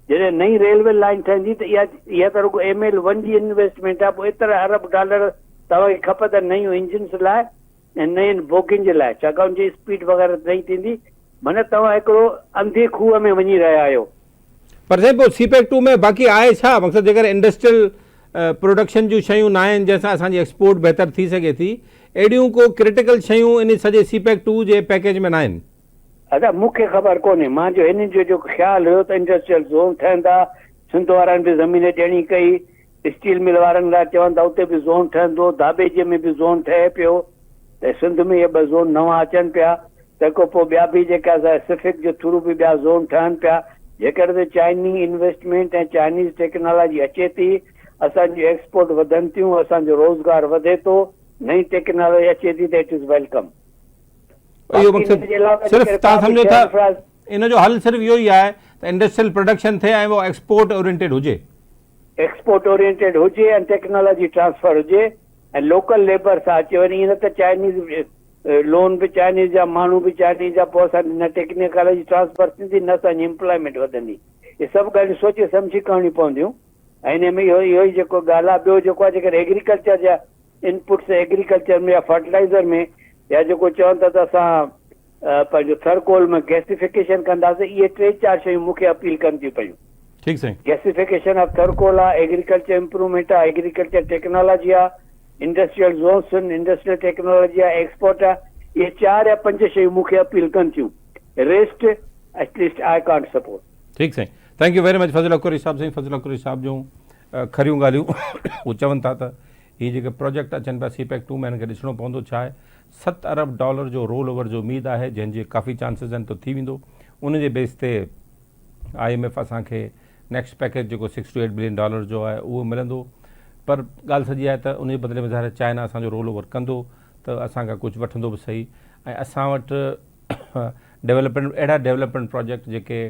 जॾहिं नई रेलवे लाइन ठहंदी त इहा त रुगो ML1 जी इन्वेस्टमेंट आहे। पोइ एतिरा अरब डॉलर तव्हांखे खपंदा नयूं इंजिन्स लाइ ऐं नयुनि बोगियुनि जे लाइ, छाकाणि जी स्पीड वग़ैरह नहीं थींदी। माना तव्हां हिकिड़ो अंधे खूह में वञी रहिया आहियो। पर साईं पोइ CPEC-2 में बाक़ी आहे छा मक़सदु, जेकॾहिं इंडस्ट्रियल प्रोडक्शन जूं शयूं न आहिनि जंहिंसां असांजी एक्सपोर्ट बहितर थी सघे थी, अहिड़ियूं को क्रिटिकल शयूं इन सॼे CPEC-2 जे पैकेज में न आहिनि? अच्छा, मूंखे ख़बर कोन्हे। मुंहिंजो हिन जो जेको ख़्यालु हुयो त इंडस्ट्रियल ज़ोन ठहंदा, सिंध वारनि बि ज़मीन ॾियणी कई, स्टील मिल वारनि लाइ चवनि था उते बि ज़ोन ठहंदो, दाबेजीअ में बि ज़ोन ठहे पियो, त सिंध में इहे 2 ज़ोन नवां अचनि पिया। तंहिंखां पोइ ॿिया बि जेका सिफिक जे थ्रू बि ॿिया ज़ोन ठहनि पिया। जेकॾहिं त चाइनीज़ इन्वेस्टमेंट ऐं चाइनीज़ टेक्नोलॉजी अचे थी, असांजी एक्सपोर्ट वधनि थियूं, असांजो रोज़गार वधे थो, नई टेक्नोलॉजी अचे थी त इट इज़ वेलकम। इहो मक़सदु सिर्फ़ु तव्हां सम्झो था इन जो हल सिर्फ़ु इहो ई आहे त इंडस्ट्रियल प्रोडक्शन थिए ऐं उहो एक्सपोर्ट ओरिएंटेड हुजे, एक्सपोर्ट ओरिएंटेड हुजे ऐं टेक्नोलॉजी ट्रांसफर हुजे ऐं लोकल लेबर सां अचे वञे। ईअं न त चाइनीज़ लोन बि चाइनीज़ जा, माण्हू बि चाइनीज़ जा, पोइ असांजी न टेक्निकॉलॉजी ट्रांसफर थींदी, न असांजी एम्प्लॉयमेंट वधंदी। इहे सभु ॻाल्हियूं सोचे सम्झी करणियूं पवंदियूं ऐं इन में इहो ई जेको ॻाल्हि आहे। ॿियो जेको आहे, जेकर एग्रीकल्चर जा इनपुट्स एग्रीकल्चर में या फर्टिलाइज़र में, या जेको चवनि था त असां पंहिंजो थर्कोल में गैसिफिकेशन कंदासीं, इहे 3-4 शयूं मूंखे अपील कनि थियूं पयूं। ठीकु साईं। गैसिफिकेशन ऑफ थर्कोल आहे, एग्रीकल्चर इम्प्रूवमेंट आहे, एग्रीकल्चर टेक्नोलॉजी आहे, इंडस्ट्रियल ज़ोन्स आहिनि, इंडस्ट्रियल टेक्नोलॉजी आहे, एक्सपोर्ट आहे। इहे 4 या 5 शयूं मूंखे अपील कनि थियूं। Rest at least I can't support. ठीकु साईं, थैंक यू वेरी मच फज़ल अकोरी साहिबु। साईं फज़ल अकोरी साहिब जूं खरियूं ॻाल्हियूं उहे चवनि था त हीअ जेके प्रोजेक्ट अचनि पिया CPEC-2 में, हिनखे ॾिसणो पवंदो। छा आहे, 7 अरब डॉलर जो रोल ओवर जो उमेदु आहे, जंहिंजे काफ़ी चांसिस आहिनि तो थी वेंदो। उन जे बेस ते IMF असांखे नेक्स्ट पैकेज जेको $6 to $8 बिलियन जो आहे उहो मिलंदो। पर ॻाल्हि सॼी आहे त उन जे बदिले में ज़ाहिर चाइना असांजो रोल ओवर कंदो त असांखां कुझु वठंदो बि सही। ऐं असां वटि अहिड़ा डेवलपमेंट प्रोजेक्ट जेके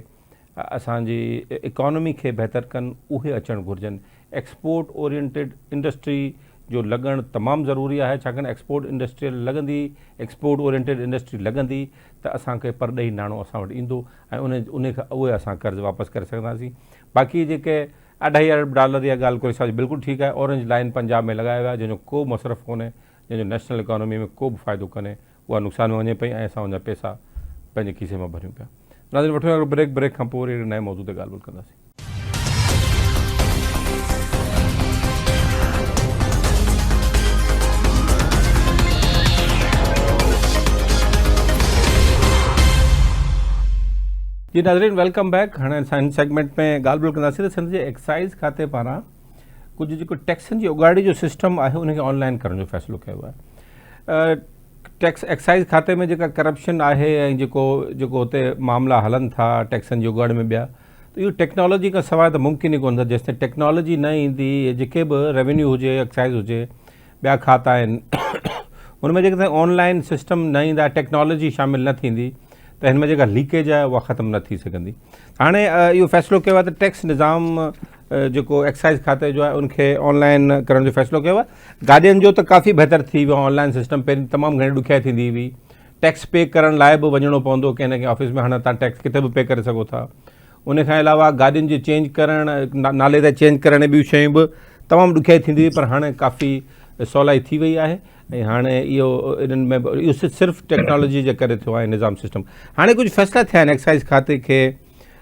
असांजी इकोनॉमी खे बहितर कनि, उहे अचणु घुरिजनि। एक्सपोर्ट ओरिएंटेड इंडस्ट्री जो लॻणु तमामु ज़रूरी आहे, छाकाणि एक्सपोर्ट इंडस्ट्रियल लॻंदी, एक्सपोर्ट ओरिएंटेड इंडस्ट्री लॻंदी त असांखे परॾेही नाणो असां वटि ईंदो ऐं उन खां उहे असां कर्ज़ु वापसि करे सघंदासीं। बाक़ी जेके $2.5 अरब या ॻाल्हि कोई साज़ी बिल्कुलु ठीकु आहे। ऑरेंज लाइन पंजाब में लॻायो आहे, जंहिंजो को मसरफ़ कोन्हे, जंहिंजो नेशनल इकोनॉमी में को बि फ़ाइदो कोन्हे, उहा नुक़सान में वञे पई ऐं असां उनजा पैसा पंहिंजे खीसे मां भरियूं पिया। नाज़रीन, वठूं ब्रेक खां पोइ वरी नए मौज़ूअ ते ॻाल्हि ॿोल कंदासीं। जी नाज़रीन, वेलकम बैक। हाणे असां हिन सेगमेंट में ॻाल्हि ॿोल कंदासीं त सिंध जे एक्साइज़ खाते पारां कुझु जेको टैक्सनि जी उगाड़ी जो सिस्टम आहे उनखे ऑनलाइन करण जो फ़ैसिलो कयो आहे। टैक्स एक्साइज़ खाते में जेका करप्शन आहे ऐं जेको हुते मामला हलनि था टैक्सनि जी उगाड़ में ॿिया, त इहो टेक्नोलॉजी खां सवाइ त मुमकिन ई कोन था। जेसिताईं टेक्नोलॉजी न ईंदी, जेके बि रेवेन्यू हुजे, एक्साइज़ हुजे, ॿिया खाता आहिनि, उनमें जेकॾहिं ऑनलाइन सिस्टम न ईंदा, टेक्नोलॉजी शामिलु न थींदी, त हिन में जेका लीकेज आहे उहा ख़तमु न थी सघंदी। हाणे इहो फ़ैसिलो कयो आहे त टैक्स निज़ाम जेको एक्साइज़ खाते जो आहे उनखे ऑनलाइन करण जो फ़ैसिलो कयो आहे। गाॾियुनि जो त काफ़ी बहितर थी वियो आहे ऑनलाइन सिस्टम। पहिरीं तमामु घणी ॾुखियाई थींदी हुई, टैक्स पे करण लाइ बि वञिणो पवंदो कंहिं न कंहिं ऑफिस में। हाणे तव्हां टैक्स किथे बि पे करे सघो था। उनखां अलावा गाॾियुनि जी चेंज करणु, नाले ते चेंज करण ॿियूं शयूं बि तमामु ॾुखियाई थींदी हुई, पर हाणे काफ़ी सवलाई थी वई आहे ऐं हाणे इहो इन्हनि में इहो सिर्फ़ु टेक्नोलॉजी जे करे थियो आहे निज़ाम सिस्टम। हाणे कुझु फ़ैसिला थिया आहिनि एक्साइज़ खाते खे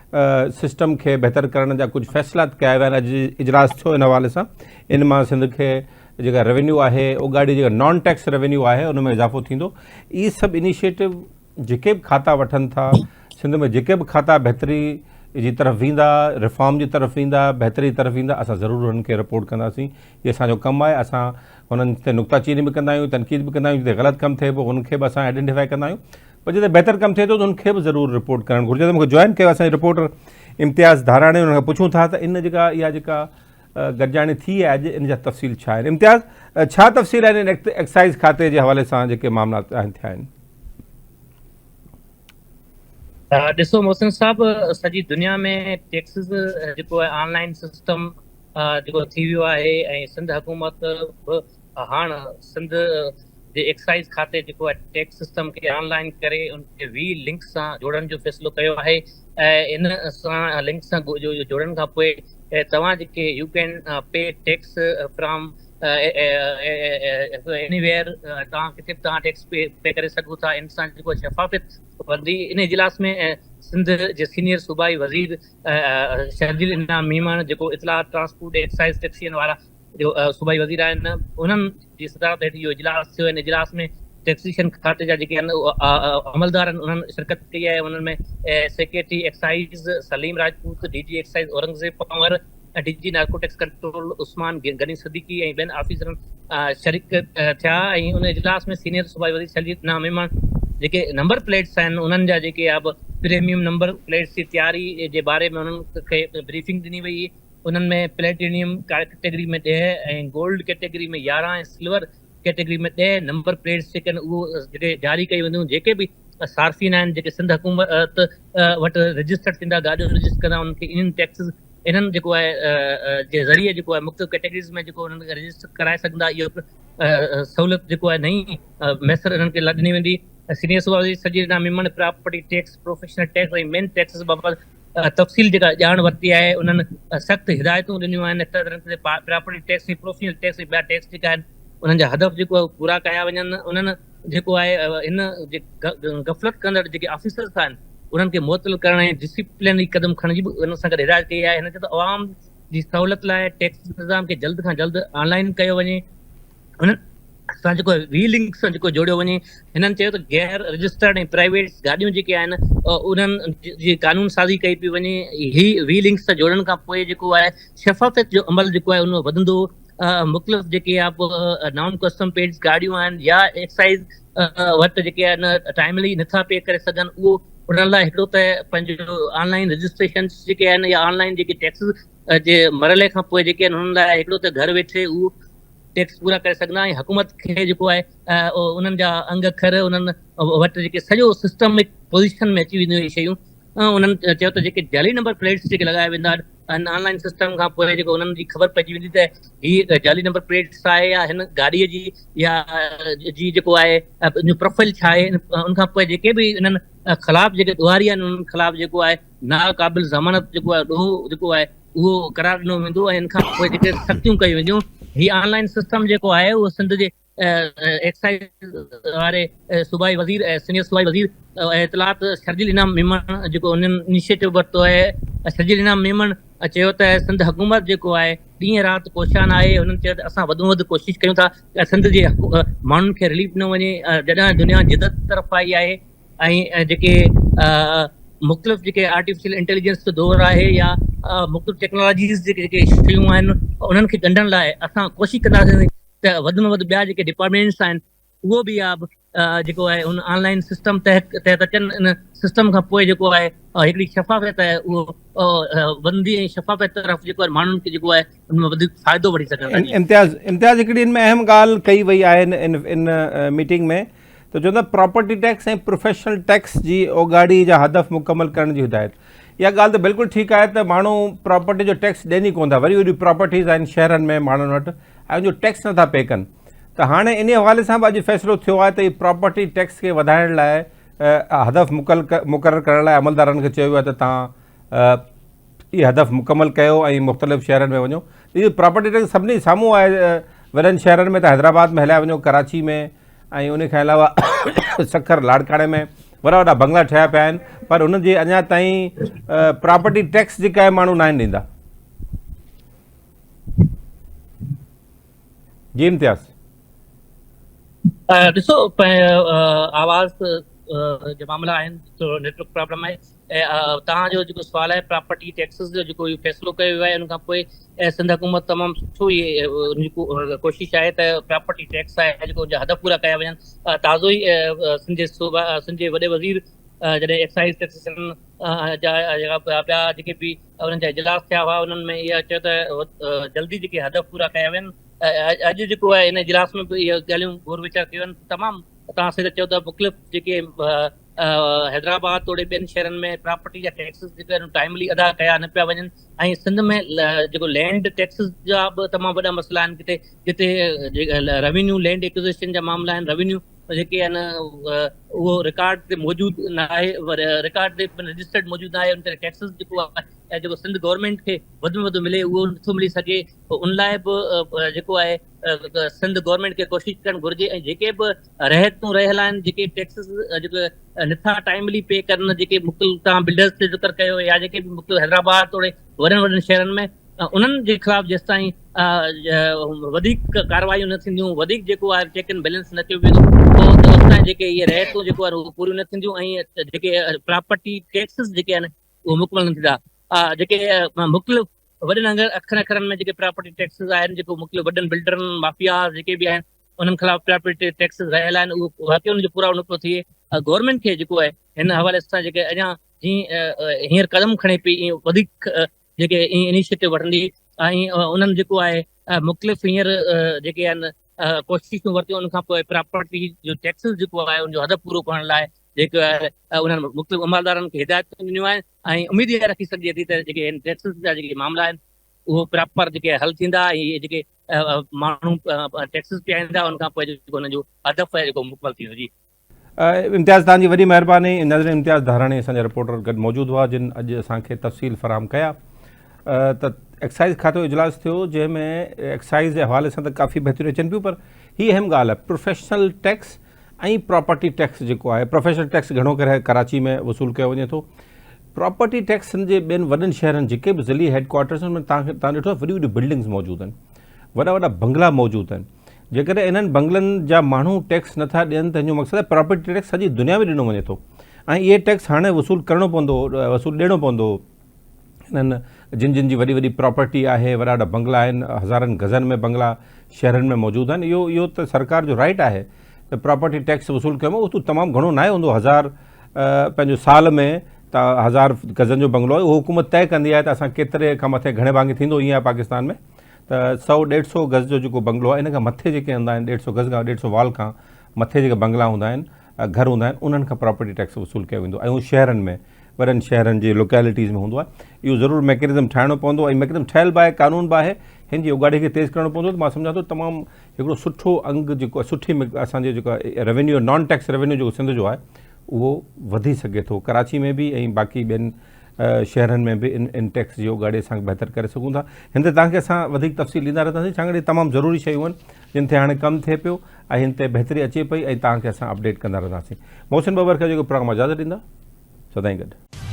सिस्टम खे बहितर करण जा, कुझु फ़ैसिला कया विया आहिनि। अॼु इजलास थियो इन हवाले सां, इन मां सिंध खे जेका रेवेन्यू आहे उगाड़ी जेका नॉन टैक्स रेवेन्यू आहे उन में इज़ाफ़ो थींदो। इहे सभु इनिशिएटिव जेके बि खाता वठनि था सिंध में, जेके बि खाता बहितरी जी तरफ़ वेंदा, रिफॉर्म जी तरफ़ वेंदा, बहितरी तरफ़ वेंदा, असां ज़रूरु हुननि खे रिपोर्ट कंदासीं। इहो असांजो कमु आहे। असां हुननि ते नुक्ताचीनी बि कंदा आहियूं, तनक़ीद बि कंदा आहियूं। जिते ग़लति कमु थिए पोइ हुनखे बि असां आइडेंटिफाई कंदा आहियूं, पर जिते बहितर कमु थिए थो त हुनखे बि ज़रूरु रिपोर्ट करणु घुरिजे। त मूंखे जॉइन कयो असांजे रिपोर्टर इम्तियाज़ धाराणी, हुनखां पुछूं था त इन जेका इहा जेका गॾिजाणी थी आहे अॼु, इन जा तफ़सील छा आहिनि। इम्तियाज़, छा तफ़सील आहिनि एक्साइज़ खाते जे हवाले सां जेके मामला थिया आहिनि? ॾिसो मोहसिन साहब, सॼी दुनिया में टैक्सिस जेको आहे ऑनलाइन सिस्टम जेको थी वियो आहे ऐं सिंध हुकूमत बि हाणे सिंध जे एक्साइज़ खाते जेको आहे टैक्स सिस्टम खे ऑनलाइन करे उनखे लिंक सां जोड़ण जो फ़ैसिलो कयो आहे। ऐं इन सां लिंक सां जोड़ण खां पोइ तव्हां जेके U can pay tax from anywhere, तव्हां किथे बि तव्हां टैक्स पे करे सघो था। इन सां जेको शफ़ाफ़ियत वधी। इन इजलास में सिंध जे सीनियर सूबाई वज़ीर शर्जील इनाम मीमण, जेको इतलाह ट्रांसपोर्ट एक्साइज़ टैक्सियुनि वारा जो सूबाई वज़ीर आहिनि, उन्हनि जी सदारत हेठि इहो इजलास थियो। इन इजलास में टैक्सेशन खाते जा जेके आहिनि अमलदार आहिनि उन्हनि शिरकत कई आहे। उन्हनि में secretary excise Saleem Rajput, DG excise Aurangzeb Panwar, DG narcotics control Usman Ghani Siddiqui ऐं ॿियनि ऑफिसरनि शरीक थिया। ऐं उन इजलास में सीनियर सूबाई वज़ीर शर्जील इनाम मीमण जेके नंबर प्लेट्स आहिनि उन्हनि जा जेके अब प्रीमियम नंबर प्लेट्स जी तयारी जे बारे में उन्हनि खे ब्रीफिंग ॾिनी वई। उन्हनि में प्लेटिनियम कैटेगरी में 10 ऐं गोल्ड कैटेगरी में 11 ऐं सिल्वर कैटेगरी में 10 नंबर प्लेट्स जेके आहिनि उहो जेके जारी कई वेंदियूं। जेके बि सार्फिन आहिनि जेके सिंध हुकूमत वटि रजिस्टर्ड थींदा, गाॾियूं रजिस्टर कंदा, उन्हनि खे इन्हनि टैक्सिस इन्हनि जेको आहे जे ज़रिए जेको आहे मुख़्तलिफ़ कैटेगरीज़ में जेको उन्हनि खे रजिस्टर कराए सघंदा। इहो सहूलियत जेको आहे नई मैसर इन्हनि खे ॾिनी वेंदी। सीनियर सूबा वज़ीर शर्जील इनाम मीमण प्रॉपर्टी टैक्स, प्रोफेशनल टैक्स ऐं मेन टैक्सिस बाबति तफ़सील जेका ॼाण वरिती आहे। उन्हनि सख़्तु हिदायतूं ॾिनियूं आहिनि त प्रॉपर्टी टैक्स ऐं प्रोफेशनल टैक्स ऐं ॿिया टैक्स जेका आहिनि उन्हनि जा हदफ़ जेको आहे पूरा कया वञनि। उन्हनि जेको आहे इन जे गफ़लत कंदड़ जेके ऑफिसर्स आहिनि उन्हनि खे मुअतल करण ऐं डिसिप्लिनरी क़दम खणण जी बि उन सां गॾु हिदायत कई आहे। हिन चयो त आवाम जी सहूलियत लाइ टैक्स निज़ाम खे जल्द खां जल्द ऑनलाइन कयो वञे, उन्हनि सां जेको लिंक सां जेको जोड़ियो वञे। हिननि चयो त गैर रजिस्टर्ड ऐं प्राइवेट गाॾियूं जेके आहिनि उन्हनि जी कानून साज़ी कई पई वञे। ही लिंक सां जोड़ण खां पोइ जेको आहे शफ़ाफ़ियत जो अमल जेको आहे उन वधंदो। मुख़्तलिफ़ जेके आहे नॉन कस्टम पेड गाॾियूं आहिनि या एक्साइज़ वटि जेके आहिनि टाइमली नथा पे करे सघनि, उहो उन्हनि लाइ हिकिड़ो त पंहिंजो ऑनलाइन रजिस्ट्रेशन जेके आहिनि या ऑनलाइन जेके टैक्स जे मरहले खां पोइ जेके आहिनि उन्हनि लाइ हिकिड़ो त घर वेठे उहो टैक्स पूरा करे सघंदा। ऐं हुकूमत खे जेको आहे उन्हनि जा अंग अखर उन्हनि वटि जेके सॼो सिस्टमिक पोज़ीशन में अची वेंदियूं शयूं। उन्हनि चयो त जेके जाली नंबर प्लेट्स जेके लॻाए वेंदा आहिनि ऑनलाइन सिस्टम खां पोइ जेको उन्हनि जी ख़बर पइजी वेंदी त हीअ जाली नंबर प्लेट्स आहे या हिन गाॾीअ जी या जी जेको आहे प्रोफाइल छा आहे। उनखां पोइ जेके बि इन्हनि ख़िलाफ़ जेके ॾुहारी आहिनि उन्हनि ख़िलाफ़ जेको आहे नाक़ाबिल ज़मानत जेको आहे ॾोहो जेको आहे उहो करार ॾिनो वेंदो ऐं हिन खां पोइ जेके सख़्तियूं कयूं वेंदियूं। हीअ ऑनलाइन सिस्टम जेको आहे उहो सिंध जे एक्साइज़ वारे सूबाई वज़ीर सीनियर सूबाई वज़ीर इतलात शर्जील इनाम मीमण जेको उन्हनि इनिशिएटिव वरितो आहे। शर्जील इनाम मीमण चयो त सिंध हुकूमत जेको आहे ॾींहं राति कोशियान आहे। हुननि चयो त असां वधि में वधि कोशिशि कयूं था त सिंध जे माण्हुनि खे रिलीफ ॾिनो वञे। जॾहिं दुनिया जिदत तरफ़ आई आहे ऐं जेके मुख़्तलिफ़ जेके आर्टिफिशियल इंटेलिजेंस जो दौरु आहे या मुख़्तलिफ़ टेक्नोलॉजीज़ जेके शयूं आहिनि उन्हनि खे ॻंढण लाइ असां कोशिशि कंदासीं त वधि में वधि ॿिया जेके डिपार्टमेंट्स आहिनि उहो बि जेको आहे उन ऑनलाइन सिस्टम तहत अचनि। इन सिस्टम खां पोइ जेको आहे हिकिड़ी शफ़ाफ़ियत आहे उहो वधंदी ऐं शफ़ाफ़ियत तरफ़ जेको आहे माण्हुनि खे जेको आहे उन में वधीक फ़ाइदो वठी सघनि। इम्तियाज़ हिकिड़ी इन में अहम ॻाल्हि कई वई आहे इन मीटिंग में त चवंदा प्रॉपर्टी टैक्स ऐं प्रोफेशनल टैक्स जी ओगाड़ी जा हदफ़ मुकमल करण जी हिदायत। इहा ॻाल्हि त बिल्कुलु ठीकु आहे त माण्हू प्रॉपर्टी जो टैक्स ॾियनि ई कोन था। वॾियूं वॾियूं प्रॉपर्टीज़ आहिनि शहरनि में माण्हुनि वटि ऐं उनजो टैक्स नथा पे कनि। त हाणे इन हवाले सां बि अॼु फ़ैसिलो थियो आहे त हीअ प्रॉपर्टी टैक्स खे वधाइण लाइ हदफ़ मुक़ररु करण लाइ अमलदारनि खे चयो वियो आहे त तव्हां ये हदफ़ मुकमल कयो ऐं मुख़्तलिफ़ शहरनि में वञो। इहो प्रॉपर्टी टैक्स सभिनी साम्हूं आहे। वॾनि शहरनि में त हैदराबाद में हलिया वञो, कराची में, ऐं उन खां अलावा सखर लाड़काणे में वॾा वॾा बंगला ठहिया पिया आहिनि, पर उन जे अञा ताईं प्रॉपर्टी टैक्स जेका आहे माण्हू न आहिनि ॾींदा। जी इम्तियाज़ ॾिसो आवाज़ जो मामला आहिनि, थोरो नेटवर्क प्रॉब्लम आहे। ऐं तव्हांजो जेको सुवालु आहे प्रॉपर्टी टैक्सिस जो जेको इहो फ़ैसिलो कयो वियो आहे, उन खां पोइ सिंध हुकूमत तमामु सुठो इहे उनजी कोशिशि आहे त प्रॉपर्टी टैक्स आहे जेको उनजा हद पूरा कया वञनि। ताज़ो ई सिंध जे वॾे वज़ीर जॾहिं एक्साइज़ टैक्सेशन जा ॿिया जेके बि उन्हनि जा इजलास थिया हुआ, उन्हनि में इहा चयो त जल्दी जेके हद पूरा कया वञनि। अॼु जेको आहे इन इजलास में बि इहे ॻाल्हियूं गौर विचार कयूं आहिनि। तमामु तव्हां सिधो चयो त मुख़्तलिफ़ जेके हैदराबाद तोड़े ॿियनि शहरनि में प्रॉपर्टी जा टैक्सिस जेके आहिनि टाइमली अदा कया न पिया वञनि। ऐं सिंध में जेको लैंड टैक्सिस जा बि तमामु वॾा मसइला आहिनि। जिते रेवेन्यू लैंड एक्विज़िशन जा मामला आहिनि, रेवेन्यू जेके आहिनि उहो रिकॉर्ड ते मौजूदु न आहे, रिकॉर्ड ते रजिस्टर्ड मौजूदु न आहे। उन ते टैक्सिस जेको आहे जेको सिंध गवर्नमेंट खे वधि में वधि मिले उहो नथो मिली सघे। उन लाइ बि जेको आहे सिंध गवर्नमेंट खे कोशिशि करणु घुरिजे। ऐं जेके बि रहतूं रहियल आहिनि, जेके टैक्सिस जेके नथा टाइमली पे करनि, जेके मुख़्तलिफ़ तव्हां बिल्डर्स ते ज़िक्र कयो या जेके बि मुख़्तलिफ़ हैदराबाद तोड़े वॾनि वॾनि शहरनि में, उन्हनि जे ख़िलाफ़ जेसि ताईं वधीक कार्रवाइयूं न थींदियूं, वधीक जेको आहे चेक एंड बैलेंस न कयो वेंदो, तेसि ताईं जेके इहे रहतूं जेको आहे उहे पूरियूं न थींदियूं। ऐं जेके प्रॉपर्टी टैक्सिस जेके आहिनि उहे मुकमल न थींदा। जेके मुख़्तलिफ़ वॾनि अखरनि में जेके प्रॉपर्टी टैक्सिस आहिनि, जेको मुख़्तलिफ़ वॾनि बिल्डरनि माफ़िया जेके बि आहिनि, उन्हनि ख़िलाफ़ प्रॉपर्टी टैक्सिस रहियल आहिनि, उहो वाक़ई उनजो पूरा नथो थिए। गवर्नमेंट खे जेको आहे हिन हवाले सां जेके अञा जीअं हींअर क़दम खणे पई, ईअं वधीक जेके इनिशिएटिव वठंदी। ऐं उन्हनि जेको आहे मुख़्तलिफ़ हींअर जेके आहिनि कोशिशूं वरितियूं। उन खां पोइ प्रॉपर्टी जो टैक्सिस जेको आहे उनजो हद पूरो करण लाइ जेको आहे उन्हनि मुख़्तलिफ़ अमलदारनि खे हिदायतूं ॾिनियूं आहिनि। ऐं उमेद इहा रखी सघिजे थी त जेके टैक्सिस जा जेके मामला आहिनि उहो प्रॉपर जेके हल थींदा। ऐं इहे जेके माण्हू टैक्सिस पियाईंदा, उन खां पोइ जेको हुनजो हदफ़ आहे जेको मुकमल थींदो। जी इम्तियाज़ तव्हांजी वॾी महिरबानी। नज़र इम्तियाज़ धाराणी असांजा रिपोर्टर गॾु मौजूदु हुआ, जिन अॼु असांखे तफ़सील फ़राहम कया। त एक्साइज़ खातो इजलास थियो, जंहिंमें एक्साइज़ जे हवाले सां त काफ़ी बहितरियूं अचनि पियूं, पर हीअ अहम ॻाल्हि आहे प्रोफेशनल टैक्स ऐं प्रॉपर्टी टैक्स जेको आहे। प्रोफेशनल टैक्स घणो करे कराची में वसूल कयो वञे थो। प्रॉपर्टी टैक्स जे ॿियनि वॾनि शहरनि जेके बि ज़िली हेडक्वार्टर्स आहिनि, तव्हां ॾिठो वॾियूं वॾियूं बिल्डिंग्स मौजूदु आहिनि, वॾा वॾा बंगला मौजूदु आहिनि। जेकॾहिं इन्हनि बंगलनि जा माण्हू टैक्स नथा ॾियनि त हिन जो मक़सदु आहे प्रॉपर्टी टैक्स सॼी दुनिया में ॾिनो वञे थो। ऐं इहे टैक्स हाणे वसूल करिणो पवंदो, वसूल ॾियणो पवंदो हिननि जिन जी वॾी वॾी प्रॉपर्टी आहे, वॾा वॾा बंगला आहिनि, हज़ारनि गज़नि में बंगला शहरनि में मौजूदु आहिनि। इहो त सरकार जो राइट आहे त प्रॉपर्टी टैक्स वसूल कयो। उहो तमामु घणो न आहे हूंदो, 1000 पंहिंजो साल में त 1000 गज़नि जो बंगलो आहे, उहो हुकूमत तइ कंदी आहे त असां केतिरे खां मथे घणे भाङे थींदो। ईअं आहे पाकिस्तान में त 100-150 गज़ जो जेको बंगलो आहे, इन खां मथे जेके हूंदा आहिनि 150 गज़ खां 150 वाल खां मथे जेके बंगला हूंदा आहिनि, घर हूंदा आहिनि, उन्हनि खां प्रॉपर्टी टैक्स वसूल कयो वेंदो। ऐं उहो शहरनि में, वॾनि शहरनि जे लोकेलिटीज़ में हूंदो आहे। इहो ज़रूरु मैकेनिज़म ठाहिणो पवंदो, ऐं मैकेनिज़म ठहियल बि आहे, कानून बि आहे। हिन जी उगाड़ी खे तेज़ करणो पवंदो। त मां सम्झां थो तमामु हिकिड़ो सुठो अंग जेको आहे, सुठी असांजे जेको रेवेन्यू नॉन टैक्स रेवेन्यू जेको सिंध जो आहे उहो वधी सघे थो। कराची में बि ऐं बाक़ी ॿियनि शहरनि में बि इन टैक्स जी उगाड़ी असां बहितर करे सघूं था। हिन ते तव्हांखे असां वधीक तफ़सील ॾींदा रहंदासीं, छाकाणि तमामु ज़रूरी शयूं आहिनि जिन ते हाणे कमु थिए पियो ऐं हिन ते बहितरी अचे पई, ऐं तव्हांखे असां अपडेट कंदा रहंदासीं। मोहसिन बबर खे जेको प्रोग्राम इजाज़त ॾींदा, सदाईं गॾु।